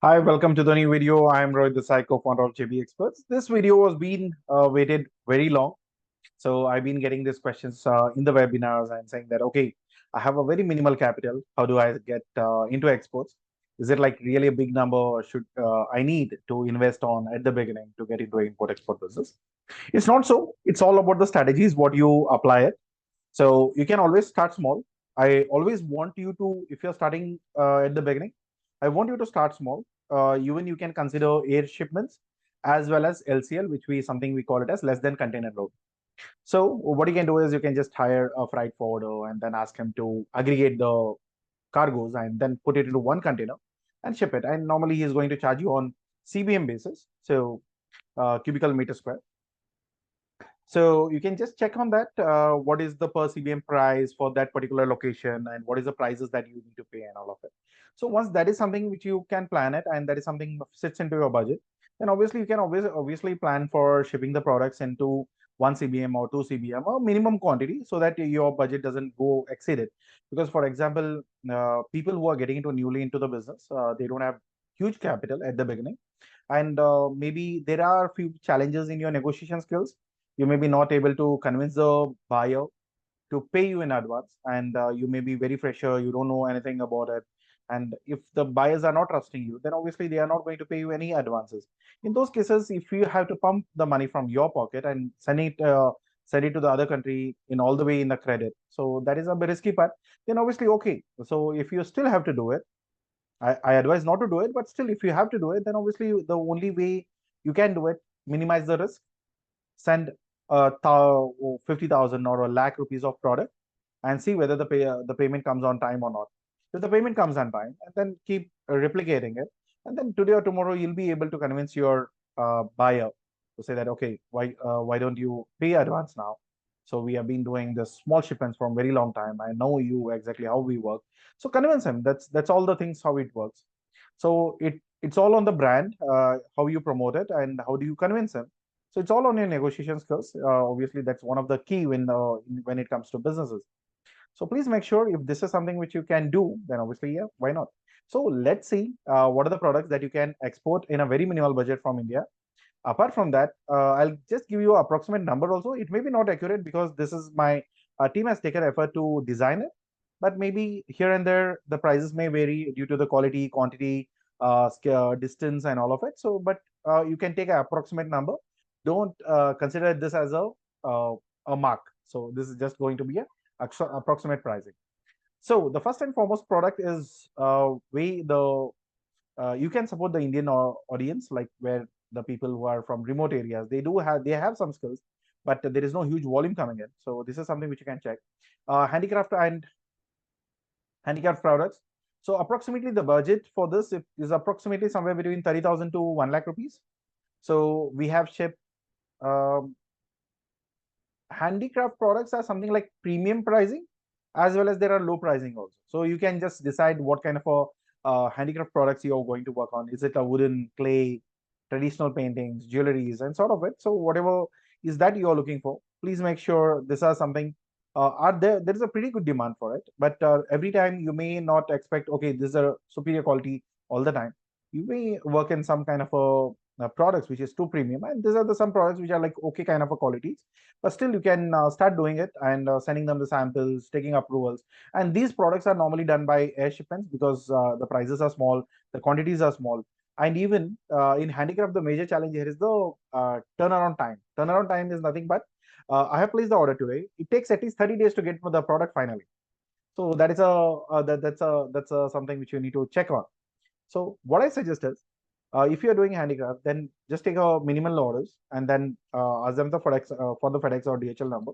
Hi, welcome to the new video. I'm Rohit Desai, co-founder of JB Experts. This video was being waited very long. So I've been getting these questions in the webinars and saying that, okay, I have a very minimal capital. How do I get into exports? Is it like really a big number or should I need to invest on at the beginning to get into import-export business? It's not so. It's all about the strategies, what you apply it. So you can always start small. I always want you to, if you're starting at the beginning, I want you to start small. Even you can consider air shipments as well as LCL, which we something we call it as less than container load. So what you can do is you can just hire a freight forwarder and then ask him to aggregate the cargoes and then put it into one container and ship it. And normally he's going to charge you on CBM basis, so cubical meter square. So you can just check on that. What is the per CBM price for that particular location, and what is the prices that you need to pay, and all of it. So once that is something which you can plan it, and that is something sits into your budget, then obviously you can obviously plan for shipping the products into 1 CBM or 2 CBM or minimum quantity, so that your budget doesn't go exceeded. Because for example, people who are getting into newly into the business, they don't have huge capital at the beginning, and maybe there are a few challenges in your negotiation skills. You may be not able to convince the buyer to pay you in advance, and you may be very fresher, you don't know anything about it. And if the buyers are not trusting you, then obviously they are not going to pay you any advances. In those cases, if you have to pump the money from your pocket and send it to the other country in all the way in the credit, so that is a bit risky part. Then obviously, okay, so if you still have to do it, I advise not to do it, but still if you have to do it, then obviously the only way you can do it, minimize the risk, send 50,000 or a lakh rupees of product and see whether the payment comes on time or not. If the payment comes on time, and then keep replicating it, and then today or tomorrow you'll be able to convince your buyer to say that, okay, why don't you pay advance now? So we have been doing the small shipments from very long time. I know you exactly how we work. So convince him. That's all the things how it works. So it's all on the brand, how you promote it and how do you convince him. So it's all on your negotiation skills. Obviously, that's one of the key when it comes to businesses. So please make sure if this is something which you can do, then obviously, yeah, why not? So let's see what are the products that you can export in a very minimal budget from India. Apart from that, I'll just give you an approximate number also. It may be not accurate because this is my team has taken effort to design it, but maybe here and there the prices may vary due to the quality, quantity, distance, and all of it. So, but you can take an approximate number. Don't consider this as uh, a mark. So this is just going to be a approximate pricing. So the first and foremost product is way the you can support the Indian audience, like where the people who are from remote areas, they have some skills, but there is no huge volume coming in. So this is something which you can check. Handicraft and handicraft products. So approximately the budget for this is approximately somewhere between 30,000 to 1 lakh rupees. So we have shipped um, handicraft products are something like premium pricing, as well as there are low pricing also. So you can just decide what kind of a handicraft products you're going to work on. Is it a wooden, clay, traditional paintings, jewelries, and sort of it. So whatever is that you're looking for, please make sure this is something. Are there is a pretty good demand for it, but every time you may not expect, okay, this is a superior quality all the time. You may work in some kind of a products which is too premium, and these are some products which are like okay kind of a qualities, but still you can start doing it and sending them the samples, taking approvals. And these products are normally done by air shipments because the prices are small, the quantities are small. And even in handicraft, the major challenge here is the turnaround time. Turnaround time is nothing but I have placed the order today. It takes at least 30 days to get the product finally. So that is that's a something which you need to check on. So what I suggest is, if you are doing handicraft, then just take a minimal orders and then ask them for the FedEx or DHL number,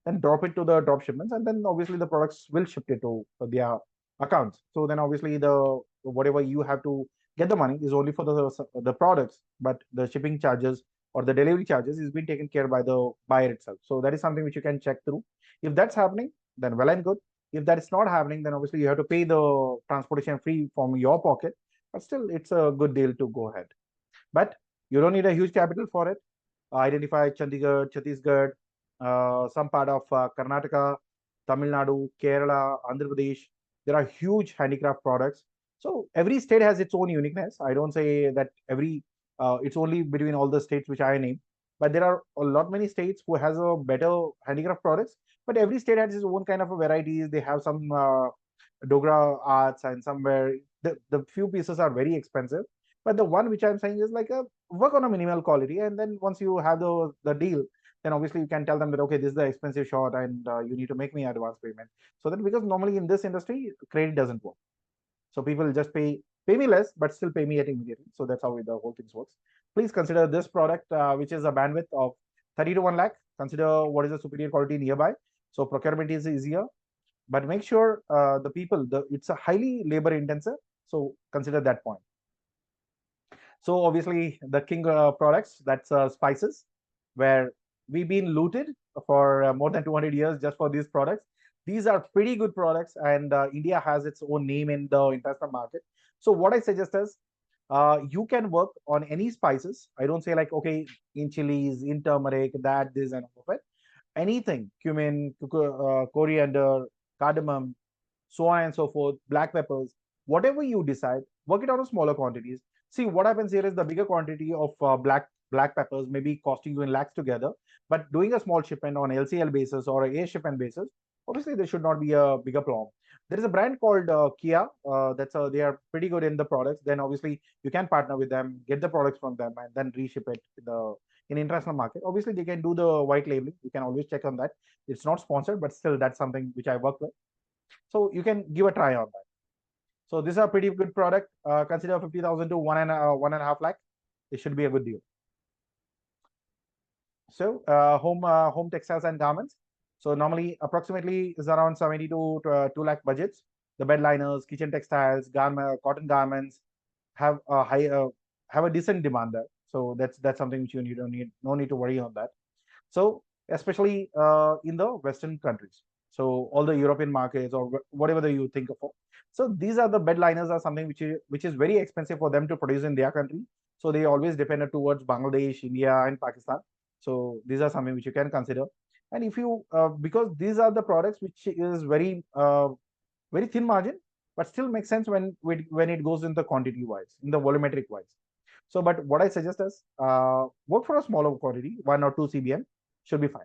then drop it to the drop shipments, and then obviously the products will ship it to their accounts. So then obviously the whatever you have to get the money is only for the products, but the shipping charges or the delivery charges is being taken care by the buyer itself. So that is something which you can check through. If that's happening, then well and good. If that is not happening, then obviously you have to pay the transportation fee from your pocket, but still it's a good deal to go ahead. But you don't need a huge capital for it. Identify Chandigarh, Chhattisgarh, some part of Karnataka, Tamil Nadu, Kerala, Andhra Pradesh. There are huge handicraft products. So every state has its own uniqueness. I don't say that it's only between all the states which I name, but there are a lot many states who has a better handicraft products. But every state has its own kind of a varieties. They have some Dogra arts, and somewhere the few pieces are very expensive. But the one which I'm saying is like a work on a minimal quality, and then once you have the deal, then obviously you can tell them that okay, this is the expensive shot, and you need to make me advance payment. So that, because normally in this industry credit doesn't work, so people just pay me less, but still pay me at immediately. So that's how the whole thing works. Please consider this product, which is a bandwidth of 30 to 1 lakh. Consider what is the superior quality nearby. So procurement is easier, but make sure the people, it's a highly labor intensive. So consider that point. So obviously the king products, that's spices, where we've been looted for more than 200 years just for these products. These are pretty good products, and India has its own name in the international market. So what I suggest is you can work on any spices. I don't say like, okay, in chilies, in turmeric, that, this, and all of it. Anything, cumin, coriander, cardamom, so on and so forth, black peppers, whatever you decide, work it out in smaller quantities. See, what happens here is the bigger quantity of black peppers may be costing you in lakhs together, but doing a small shipment on LCL basis or a air shipment basis, obviously there should not be a bigger problem. There is a brand called Kia. They are pretty good in the products. Then obviously you can partner with them, get the products from them, and then reship it in international market. Obviously they can do the white labeling. You can always check on that. It's not sponsored, but still that's something which I work with. So you can give a try on that. So this is a pretty good product. Consider 50,000 to 1.5 lakh. It should be a good deal. So home textiles and garments. So normally approximately is around 70 to 2 lakh budgets. The bed liners, kitchen textiles, cotton garments have a high have a decent demand there. So that's something which you don't need no need to worry on that. So especially in the Western countries. So all the European markets or whatever that you think of. So these are the bed liners are something which is very expensive for them to produce in their country. So they always depend towards Bangladesh, India, and Pakistan. So these are something which you can consider. And if you because these are the products which is very thin margin, but still makes sense when it goes in the quantity wise, in the volumetric wise. So, but what I suggest is work for a smaller quantity, 1 or 2 CBM should be fine.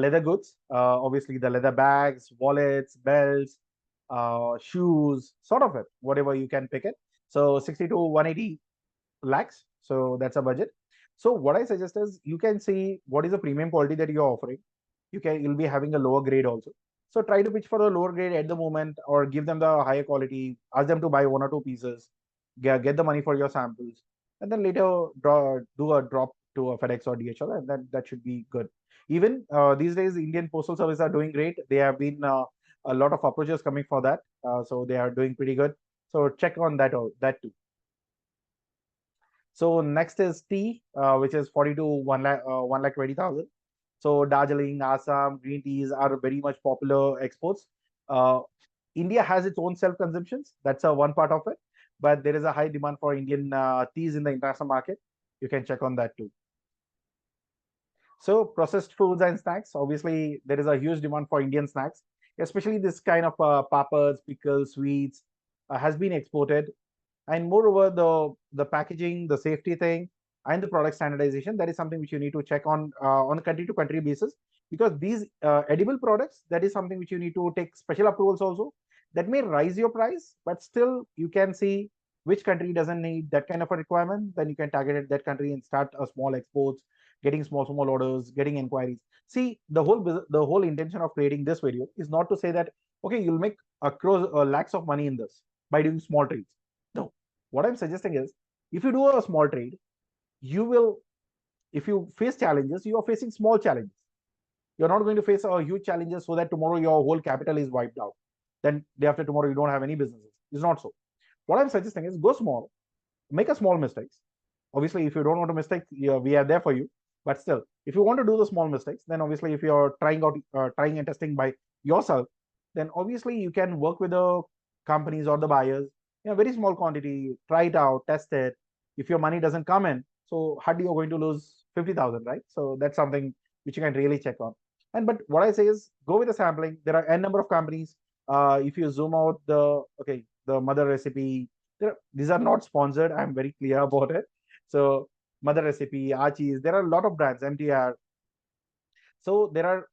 Leather goods, obviously the leather bags, wallets, belts, shoes, sort of it, whatever you can pick it. So 60 to 180 lakhs. So that's a budget. So what I suggest is you can see what is the premium quality that you're offering. You'll be having a lower grade also. So try to pitch for the lower grade at the moment, or give them the higher quality. Ask them to buy 1 or 2 pieces. Get the money for your samples, and then later do a drop to a FedEx or DHL, and then that should be good. Even these days, Indian Postal Service are doing great. They have been a lot of approaches coming for that, so they are doing pretty good. So check on that too. So next is tea, which is 40 to 1 lakh 20,000. So Darjeeling, Assam, green teas are very much popular exports. Uh, India has its own self-consumptions. That's one part of it. But there is a high demand for Indian teas in the international market. You can check on that too. So processed foods and snacks. Obviously, there is a huge demand for Indian snacks, especially this kind of papads, pickles, sweets has been exported. And moreover, the packaging, the safety thing, and the product standardization, that is something which you need to check on a country to country basis, because these edible products, that is something which you need to take special approvals also. That may rise your price, but still you can see which country doesn't need that kind of a requirement. Then you can target at that country and start a small exports, getting small orders, getting inquiries. See, the whole intention of creating this video is not to say that okay, you'll make across lakhs of money in this by doing small trades. No, what I'm suggesting is, if you do a small trade, you will, if you face challenges, you are facing small challenges. You're not going to face a huge challenges so that tomorrow your whole capital is wiped out. Then day after tomorrow you don't have any businesses. It's not so. What I'm suggesting is go small, make a small mistakes. Obviously, if you don't want to mistake, we are there for you. But still, if you want to do the small mistakes, then obviously if you're trying and testing by yourself, then obviously you can work with the companies or the buyers in a very small quantity, try it out, test it. If your money doesn't come in, so hardly you're going to lose 50,000, right? So that's something which you can really check on. And but what I say is go with the sampling. There are n number of companies If you zoom out the mother recipe, these are not sponsored. I'm very clear about it. So mother recipe, Archie's, there are a lot of brands, MTR. So there are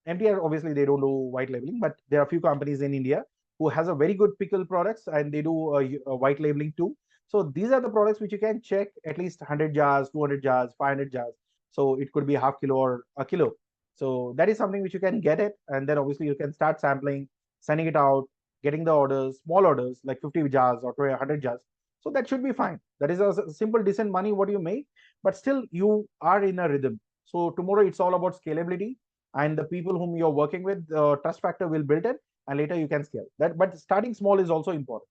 MTR, obviously they don't do white labeling, but there are a few companies in India who has a very good pickle products and they do a white labeling too. So these are the products which you can check at least 100 jars, 200 jars, 500 jars. So it could be half kilo or a kilo. So that is something which you can get it, and then obviously you can start sampling, sending it out, getting the orders, small orders like 50 jars or 100 jars. So that should be fine. That is a simple, decent money what you make, but still you are in a rhythm. So tomorrow it's all about scalability, and the people whom you're working with, trust factor will build it, and later you can scale that. But starting small is also important.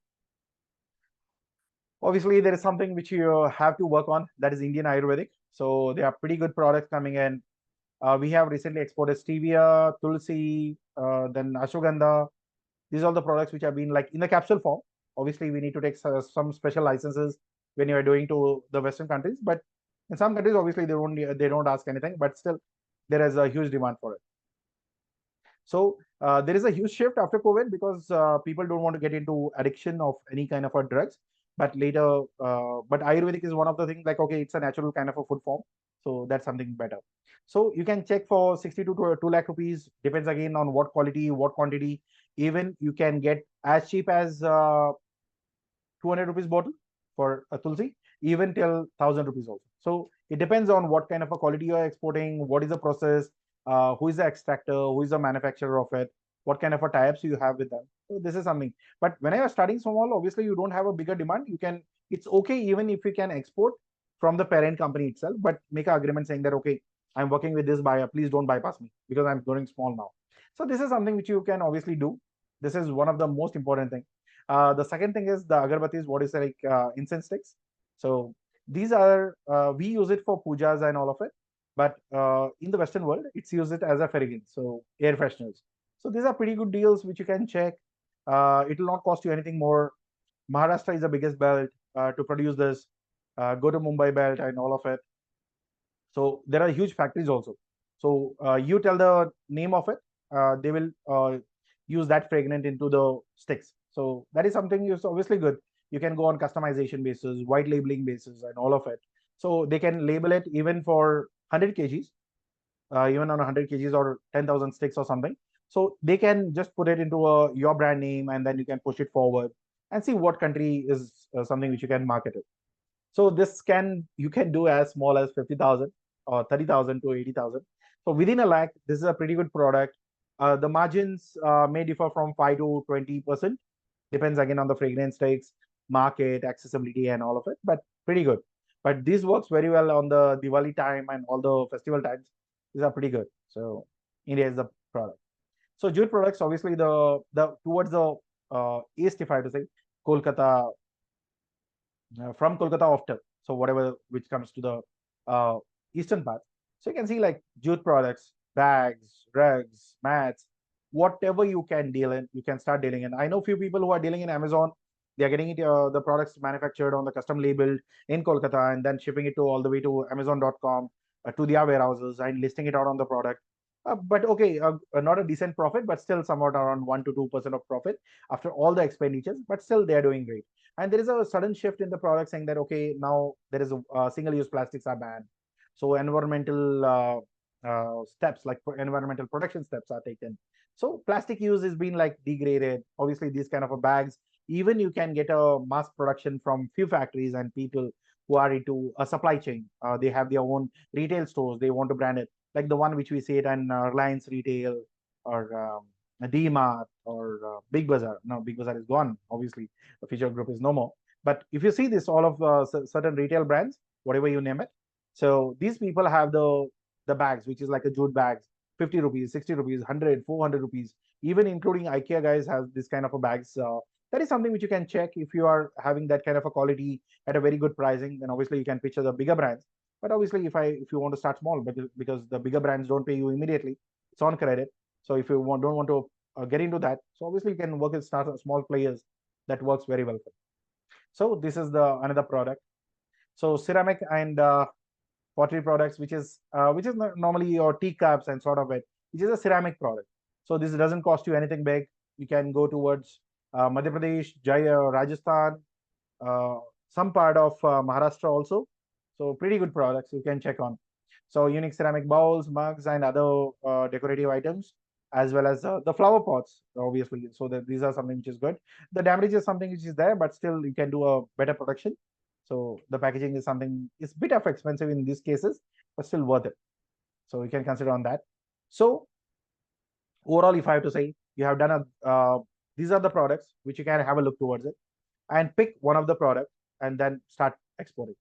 Obviously, there is something which you have to work on, that is Indian Ayurvedic. So there are pretty good products coming in. We have recently exported stevia, tulsi, then ashwagandha. These are the products which have been like in the capsule form. Obviously, we need to take some special licenses when you are doing to the Western countries, but in some countries, obviously, they don't ask anything, but still there is a huge demand for it. So there is a huge shift after COVID because people don't want to get into addiction of any kind of a drugs. But later, but Ayurvedic is one of the things like, okay, it's a natural kind of a food form. So that's something better. So you can check for 60 to 2 lakh rupees. Depends again on what quality, what quantity. Even you can get as cheap as 200 rupees bottle for a tulsi, even till 1,000 rupees also. So it depends on what kind of a quality you are exporting, what is the process, who is the extractor, who is the manufacturer of it, what kind of a tie-ups you have with them. So this is something. But when you are starting small, obviously you don't have a bigger demand. You can, it's okay even if you can export from the parent company itself, but make an agreement saying that, okay, I'm working with this buyer, please don't bypass me because I'm going small now. So this is something which you can obviously do. This is one of the most important thing. The second thing is the agarbattis, what is like incense sticks. So these are, we use it for pujas and all of it. But in the Western world, it's used it as a fragrance, so air fresheners. So these are pretty good deals which you can check. It will not cost you anything more. Maharashtra is the biggest belt to produce this. Go to Mumbai belt and all of it. So there are huge factories also. So you tell the name of it, they will use that fragrant into the sticks. So that is something is obviously good. You can go on customization basis, white labeling basis, and all of it. So they can label it even for 100 kgs, even on 100 kgs or 10,000 sticks or something. So they can just put it into your brand name, and then you can push it forward and see what country is something which you can market it. So this can, you can do as small as 50,000 or 30,000 to 80,000. So within a lakh, this is a pretty good product. The margins may differ from 5 to 20%. Depends again on the fragrance stakes, market, accessibility, and all of it, but pretty good. But this works very well on the Diwali time and all the festival times. These are pretty good. So India is the product. So jute products, obviously the towards the east, if I have to say, Kolkata, from Kolkata after. So whatever which comes to the eastern part. So you can see like jute products, bags, rugs, mats, whatever you can deal in, you can start dealing in. I know few people who are dealing in Amazon. They are getting it, the products manufactured on the custom labeled in Kolkata and then shipping it to all the way to Amazon.com, to their warehouses and listing it out on the product. But okay, not a decent profit, but still somewhat around 1 to 2% of profit after all the expenditures. But still, they are doing great. And there is a sudden shift in the product saying that, okay, now there is a single-use plastics are banned. So environmental steps like environmental protection steps are taken. So plastic use is being like degraded. Obviously, these kind of a bags, even you can get a mass production from few factories and people who are into a supply chain. They have their own retail stores. They want to brand it like the one which we see it in Reliance Retail or D-Mart or Big Bazaar. Now Big Bazaar is gone. Obviously, the Fisher Group is no more. But if you see this, all of certain retail brands, whatever you name it, so these people have the bags, which is like a jute bags, 50 rupees, 60 rupees, 100, 400 rupees, even including IKEA guys have this kind of a bags. That is something which you can check if you are having that kind of a quality at a very good pricing. Then obviously you can picture the bigger brands. But obviously, if you want to start small, but because the bigger brands don't pay you immediately, it's on credit. So if you don't want to get into that, so obviously you can work with start small players. That works very well for you. So this is the another product. So ceramic and pottery products, which is normally your teacups and sort of it, which is a ceramic product. So this doesn't cost you anything big. You can go towards Madhya Pradesh, Rajasthan, uh, some part of Maharashtra also. So pretty good products you can check on. So unique ceramic bowls, mugs, and other decorative items, as well as the flower pots, obviously. So that these are something which is good. The damage is something which is there, but still you can do a better production. So the packaging is something, it's a bit of expensive in these cases, but still worth it. So you can consider on that. So overall, if I have to say, you have done these are the products which you can have a look towards it and pick one of the products and then start exporting.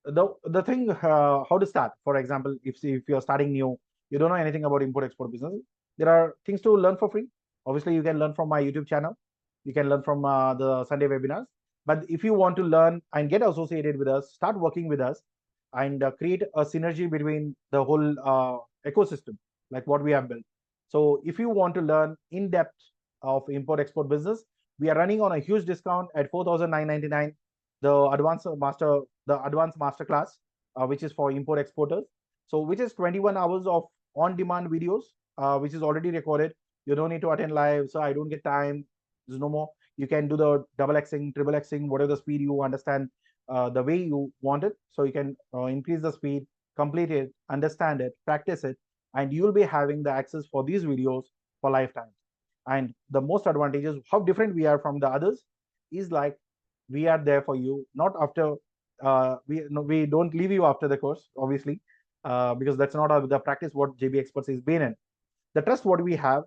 The thing, how to start, for example, if you're starting new, you don't know anything about import export business, there are things to learn for free. Obviously you can learn from my YouTube channel, you can learn from the Sunday webinars. But if you want to learn and get associated with us, start working with us, and create a synergy between the whole ecosystem, like what we have built. So if you want to learn in depth of import export business, we are running on a huge discount at 4,999, the advanced master class, which is for import exporters. So which is 21 hours of on demand videos, which is already recorded. You don't need to attend live, so I don't get time, there's no more. You can do the double xing, triple xing, whatever the speed you understand, the way you want it. So you can increase the speed, complete it, understand it, practice it, and you'll be having the access for these videos for lifetime. And the most advantageous, how different we are from the others, is like we are there for you, not after we no, we don't leave you after the course, obviously, because that's not the practice what JB Experts has been in. The trust what we have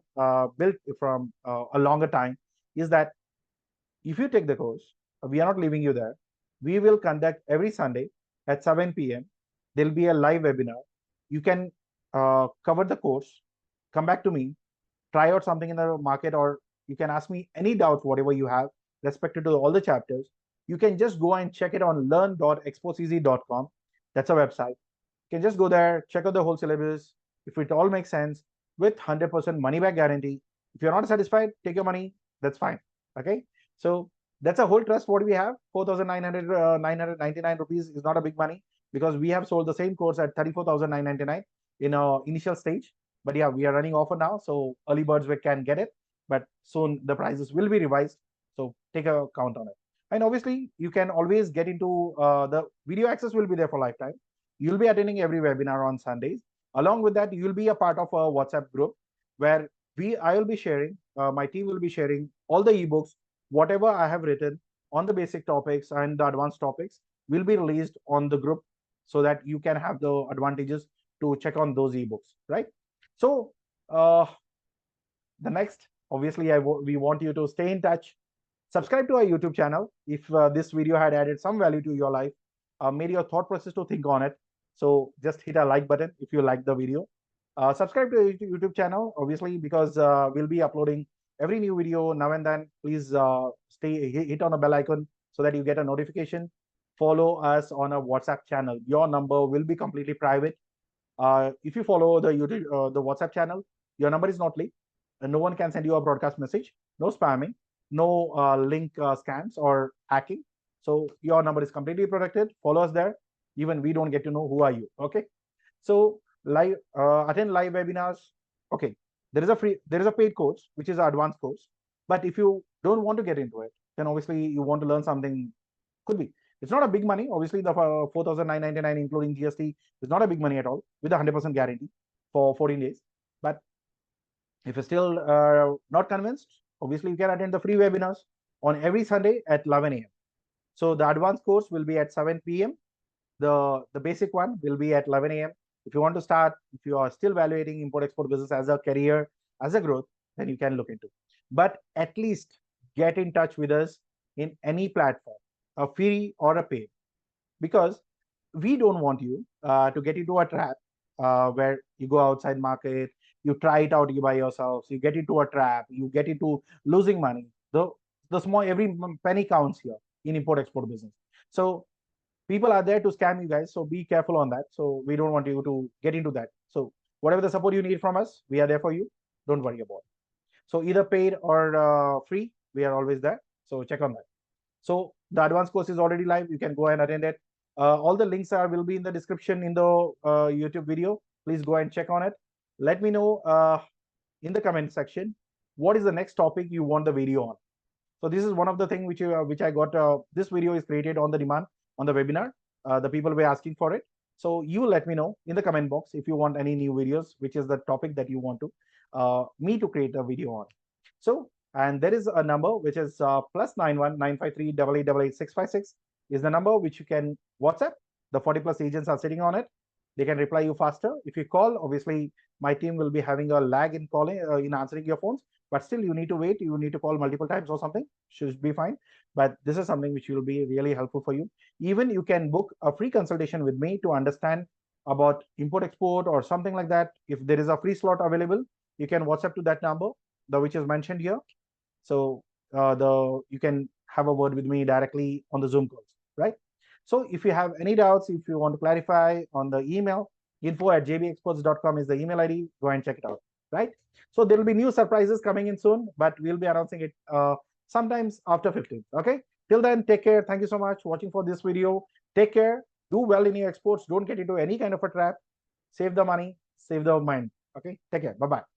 built from a longer time is that if you take the course, we are not leaving you there. We will conduct every Sunday at 7 p.m. There'll be a live webinar. You can cover the course, come back to me, try out something in the market, or you can ask me any doubts, whatever you have, respected to all the chapters. You can just go and check it on learn.exportsiseasy.com. That's a website. You can just go there, check out the whole syllabus. If it all makes sense, with 100% money back guarantee. If you're not satisfied, take your money. That's fine. Okay. So that's a whole trust what we have. 4,999 rupees is not a big money, because we have sold the same course at 34,999 in our initial stage. But yeah, we are running offer now, so early birds can get it. But soon the prices will be revised. So take a count on it. And obviously, you can always get into the video access will be there for lifetime. You'll be attending every webinar on Sundays. Along with that, you'll be a part of a WhatsApp group where I will be sharing, my team will be sharing all the ebooks, whatever I have written on the basic topics and the advanced topics will be released on the group, so that you can have the advantages to check on those ebooks, right? So the next, obviously, we want you to stay in touch. Subscribe to our YouTube channel if this video had added some value to your life, made your thought process to think on it. So just hit a like button if you like the video. Subscribe to the YouTube channel, obviously, because we'll be uploading every new video now and then. Please hit on the bell icon so that you get a notification. Follow us on a WhatsApp channel. Your number will be completely private. If you follow the YouTube, the WhatsApp channel, your number is not leaked, and no one can send you a broadcast message. No spamming, no link scams or hacking. So your number is completely protected. Follow us there. Even we don't get to know who are you. Okay. So live attend live webinars. Okay. There is a paid course, which is an advanced course. But if you don't want to get into it, then obviously you want to learn something, could be. It's not a big money. Obviously, the 4,999 including GST is not a big money at all, with a 100% guarantee for 14 days. But if you're still not convinced, obviously you can attend the free webinars on every Sunday at 11 a.m. So the advanced course will be at 7 p.m. The basic one will be at 11 a.m. If you want to start, if you are still evaluating import export business as a career, as a growth, then you can look into. But at least get in touch with us in any platform, a free or a paid, because we don't want you to get into a trap where you go outside market, you try it out you by yourselves, you get into a trap, you get into losing money. The small, every penny counts here in import export business. So people are there to scam you guys, so be careful on that. So we don't want you to get into that. So whatever the support you need from us, we are there for you. Don't worry about it. So either paid or free, we are always there. So check on that. So the advanced course is already live. You can go and attend it. All the links will be in the description in the YouTube video. Please go and check on it. Let me know in the comment section what is the next topic you want the video on. So this is one of the things which I got. This video is created on the demand on the webinar. The people were asking for it. So you let me know in the comment box if you want any new videos, which is the topic that you want to me to create a video on. So, and there is a number which is +91 953 8888 656 is the number which you can WhatsApp. The 40+ agents are sitting on it. They can reply you faster. If you call, obviously my team will be having a lag in calling in answering your phones, but still you need to wait. You need to call multiple times or something. Should be fine. But this is something which will be really helpful for you. Even you can book a free consultation with me to understand about import export or something like that. If there is a free slot available, you can WhatsApp to that number, the which is mentioned here. So you can have a word with me directly on the Zoom calls, right? So if you have any doubts, if you want to clarify on the email, info@jbexperts.com is the email ID. Go and check it out, right? So there will be new surprises coming in soon, but we'll be announcing it sometimes after 15th. Okay. Till then, take care. Thank you so much for watching for this video. Take care. Do well in your exports. Don't get into any kind of a trap. Save the money. Save the mind. Okay. Take care. Bye-bye.